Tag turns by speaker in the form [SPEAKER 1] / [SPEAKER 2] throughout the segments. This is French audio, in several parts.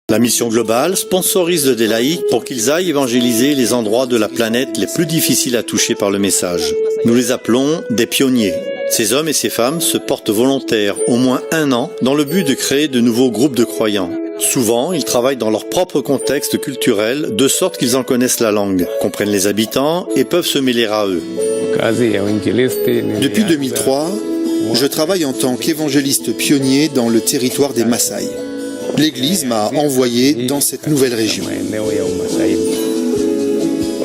[SPEAKER 1] La mission globale sponsorise des laïcs pour qu'ils aillent évangéliser les endroits de la planète les plus difficiles à toucher par le message. Nous les appelons des pionniers. Ces hommes et ces femmes se portent volontaires au moins 1 an dans le but de créer de nouveaux groupes de croyants. Souvent, ils travaillent dans leur propre contexte culturel, de sorte qu'ils en connaissent la langue, comprennent les habitants et peuvent se mêler à eux.
[SPEAKER 2] Depuis 2003, je travaille en tant qu'évangéliste pionnier dans le territoire des Maasai. L'Église m'a envoyé dans cette nouvelle région.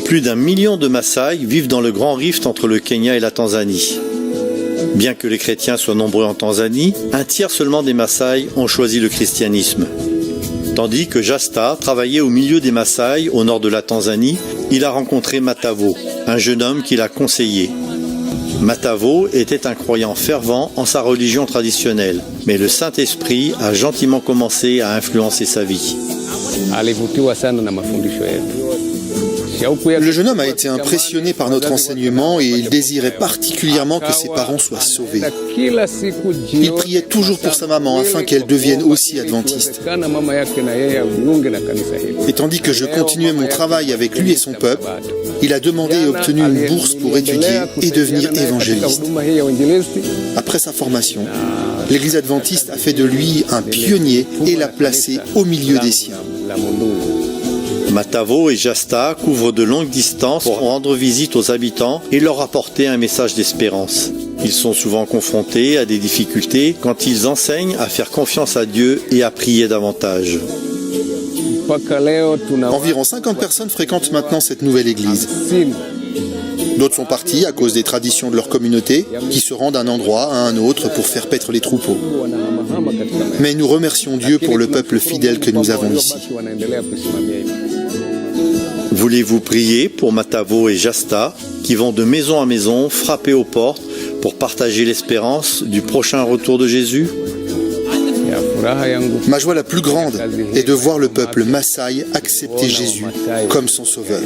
[SPEAKER 1] Plus d'1 million de Maasai vivent dans le grand rift entre le Kenya et la Tanzanie. Bien que les chrétiens soient nombreux en Tanzanie, 1/3 seulement des Maasai ont choisi le christianisme. Tandis que Jasta travaillait au milieu des Maasai au nord de la Tanzanie, il a rencontré Matavo, un jeune homme qui l'a conseillé. Matavo était un croyant fervent en sa religion traditionnelle, mais le Saint-Esprit a gentiment commencé à influencer sa vie.
[SPEAKER 2] Le jeune homme a été impressionné par notre enseignement et il désirait particulièrement que ses parents soient sauvés. Il priait toujours pour sa maman afin qu'elle devienne aussi adventiste. Et tandis que je continuais mon travail avec lui et son peuple, il a demandé et obtenu une bourse pour étudier et devenir évangéliste. Après sa formation, l'Église adventiste a fait de lui un pionnier et l'a placé au milieu des siens.
[SPEAKER 1] Matavo et Jasta couvrent de longues distances pour rendre visite aux habitants et leur apporter un message d'espérance. Ils sont souvent confrontés à des difficultés quand ils enseignent à faire confiance à Dieu et à prier davantage.
[SPEAKER 2] Environ 50 personnes fréquentent maintenant cette nouvelle église. D'autres sont partis à cause des traditions de leur communauté, qui se rendent d'un endroit à un autre pour faire paître les troupeaux. Mais nous remercions Dieu pour le peuple fidèle que nous avons ici.
[SPEAKER 1] Voulez-vous prier pour Matavo et Jasta, qui vont de maison à maison frapper aux portes pour partager l'espérance du prochain retour de Jésus?
[SPEAKER 2] Ma joie la plus grande est de voir le peuple Maasai accepter Jésus comme son sauveur.